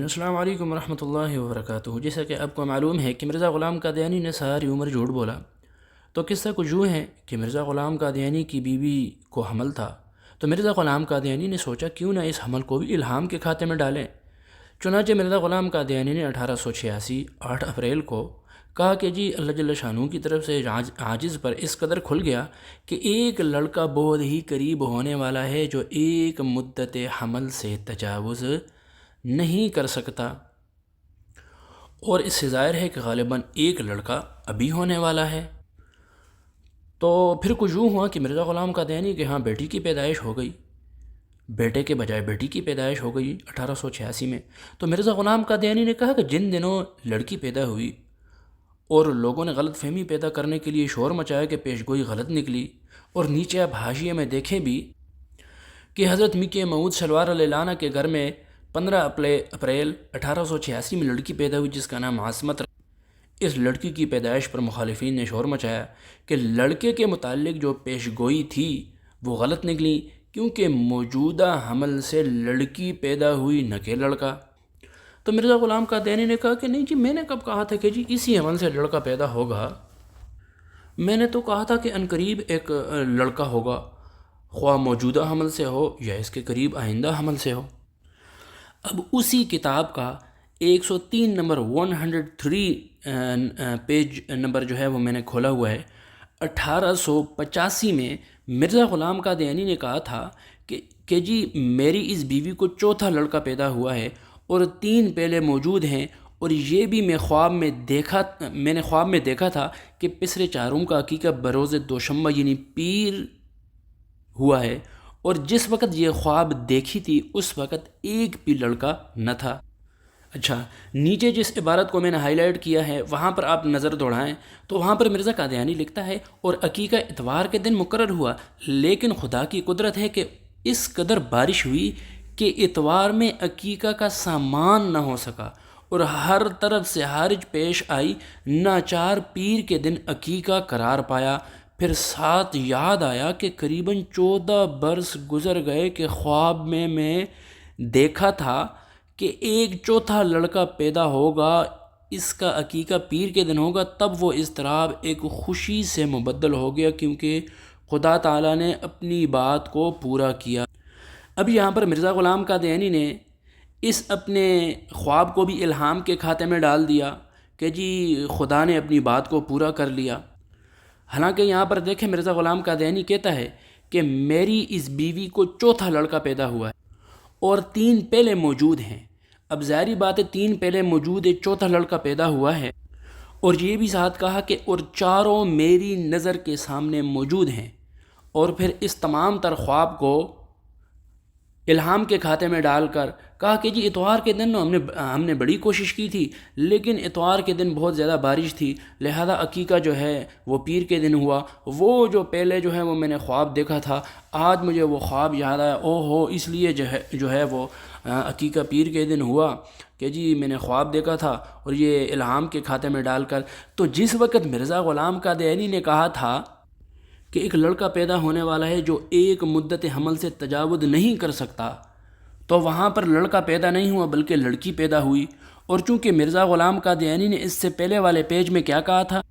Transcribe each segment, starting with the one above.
السلام علیکم ورحمۃ اللہ وبرکاتہ۔ جیسا کہ آپ کو معلوم ہے کہ مرزا غلام قادیانی نے ساری عمر جھوٹ بولا، تو قصہ کچھ یوں ہے کہ مرزا غلام قادیانی کی بیوی کو حمل تھا، تو مرزا غلام قادیانی نے سوچا کیوں نہ اس حمل کو بھی الہام کے کھاتے میں ڈالیں۔ چنانچہ مرزا غلام قادیانی نے 1886 8 اپریل کو کہا کہ جی اللہ جل شانہ کی طرف سے عاجز پر اس قدر کھل گیا کہ ایک لڑکا بہت ہی قریب ہونے والا ہے جو ایک مدت حمل سے تجاوز نہیں کر سکتا، اور اس سے ظاہر ہے کہ غالباً ایک لڑکا ابھی ہونے والا ہے۔ تو پھر کچھ یوں ہوا کہ مرزا غلام قادیانی کے ہاں بیٹی کی پیدائش ہو گئی، بیٹے کے بجائے بیٹی کی پیدائش ہو گئی 1886 میں۔ تو مرزا غلام قادیانی نے کہا کہ جن دنوں لڑکی پیدا ہوئی اور لوگوں نے غلط فہمی پیدا کرنے کے لیے شور مچایا کہ پیش گوئی غلط نکلی، اور نیچے آپ حاشیے میں دیکھیں بھی کہ حضرت مکی موعود سرور علیہ عنہ کے گھر میں 15 اپریل 1886 میں لڑکی پیدا ہوئی جس کا نام عاصمت رکھا۔ اس لڑکی کی پیدائش پر مخالفین نے شور مچایا کہ لڑکے کے متعلق جو پیش گوئی تھی وہ غلط نکلی، کیونکہ موجودہ حمل سے لڑکی پیدا ہوئی نہ کہ لڑکا۔ تو مرزا غلام قادیانی نے کہا کہ نہیں جی، میں نے کب کہا تھا کہ جی اسی حمل سے لڑکا پیدا ہوگا؟ میں نے تو کہا تھا کہ عنقریب ایک لڑکا ہوگا، خواہ موجودہ حمل سے ہو یا اس کے قریب آئندہ حمل سے ہو۔ اب اسی کتاب کا 103 نمبر 103 پیج نمبر جو ہے وہ میں نے کھولا ہوا ہے۔ 1885 میں مرزا غلام قادیانی نے کہا تھا کہ جی میری اس بیوی کو چوتھا لڑکا پیدا ہوا ہے اور 3 پہلے موجود ہیں، اور یہ بھی میں نے خواب میں دیکھا تھا کہ پسر چاروں کا عقیقہ بروز دوشنبہ یعنی پیر ہوا ہے، اور جس وقت یہ خواب دیکھی تھی اس وقت ایک بھی لڑکا نہ تھا۔ اچھا، نیچے جس عبارت کو میں نے ہائی لائٹ کیا ہے وہاں پر آپ نظر دوڑائیں تو وہاں پر مرزا قادیانی لکھتا ہے اور عقیقہ اتوار کے دن مقرر ہوا، لیکن خدا کی قدرت ہے کہ اس قدر بارش ہوئی کہ اتوار میں عقیقہ کا سامان نہ ہو سکا، اور ہر طرف سے حرج پیش آئی، ناچار پیر کے دن عقیقہ قرار پایا۔ پھر ساتھ یاد آیا کہ قریباً 14 برس گزر گئے کہ خواب میں دیکھا تھا کہ ایک چوتھا لڑکا پیدا ہوگا، اس کا عقیقہ پیر کے دن ہوگا۔ تب وہ اضطراب ایک خوشی سے مبدل ہو گیا، کیونکہ خدا تعالیٰ نے اپنی بات کو پورا کیا۔ اب یہاں پر مرزا غلام قادیانی نے اس اپنے خواب کو بھی الہام کے کھاتے میں ڈال دیا کہ جی خدا نے اپنی بات کو پورا کر لیا۔ حالانکہ یہاں پر دیکھیں مرزا غلام قادیانی کہتا ہے کہ میری اس بیوی کو چوتھا لڑکا پیدا ہوا ہے اور 3 پہلے موجود ہیں۔ اب ظاہری بات ہے 3 پہلے موجود ہے، چوتھا لڑکا پیدا ہوا ہے، اور یہ بھی ساتھ کہا کہ اور چاروں میری نظر کے سامنے موجود ہیں، اور پھر اس تمام تر خواب کو الہام کے کھاتے میں ڈال کر کہا کہ جی اتوار کے دن ہم نے بڑی کوشش کی تھی، لیکن اتوار کے دن بہت زیادہ بارش تھی، لہذا عقیقہ جو ہے وہ پیر کے دن ہوا۔ وہ جو پہلے جو ہے وہ میں نے خواب دیکھا تھا، آج مجھے وہ خواب یاد آیا، اس لیے جو ہے وہ عقیقہ پیر کے دن ہوا کہ جی میں نے خواب دیکھا تھا، اور یہ الہام کے کھاتے میں ڈال کر۔ تو جس وقت مرزا غلام قادیانی نے کہا تھا کہ ایک لڑکا پیدا ہونے والا ہے جو ایک مدت حمل سے تجاوز نہیں کر سکتا، تو وہاں پر لڑکا پیدا نہیں ہوا بلکہ لڑکی پیدا ہوئی۔ اور چونکہ مرزا غلام قادیانی نے اس سے پہلے والے پیج میں کیا کہا تھا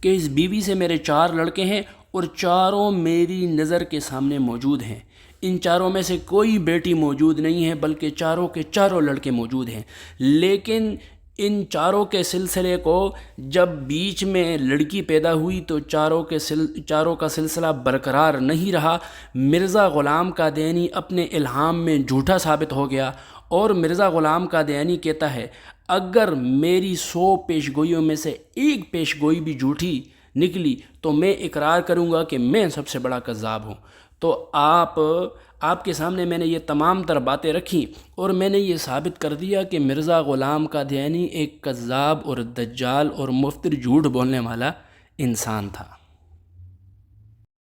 کہ اس بیوی سے میرے 4 لڑکے ہیں اور چاروں میری نظر کے سامنے موجود ہیں، ان چاروں میں سے کوئی بیٹی موجود نہیں ہے بلکہ چاروں کے چاروں لڑکے موجود ہیں۔ لیکن ان چاروں کے سلسلے کو جب بیچ میں لڑکی پیدا ہوئی تو چاروں کا سلسلہ برقرار نہیں رہا۔ مرزا غلام قادیانی اپنے الہام میں جھوٹا ثابت ہو گیا، اور مرزا غلام قادیانی کہتا ہے اگر میری 100 پیش گوئیوں میں سے ایک پیش گوئی بھی جھوٹی نکلی تو میں اقرار کروں گا کہ میں سب سے بڑا کذاب ہوں۔ تو آپ کے سامنے میں نے یہ تمام تر باتیں رکھیں، اور میں نے یہ ثابت کر دیا کہ مرزا غلام قادیانی ایک کذاب اور دجال اور مفتر جھوٹ بولنے والا انسان تھا۔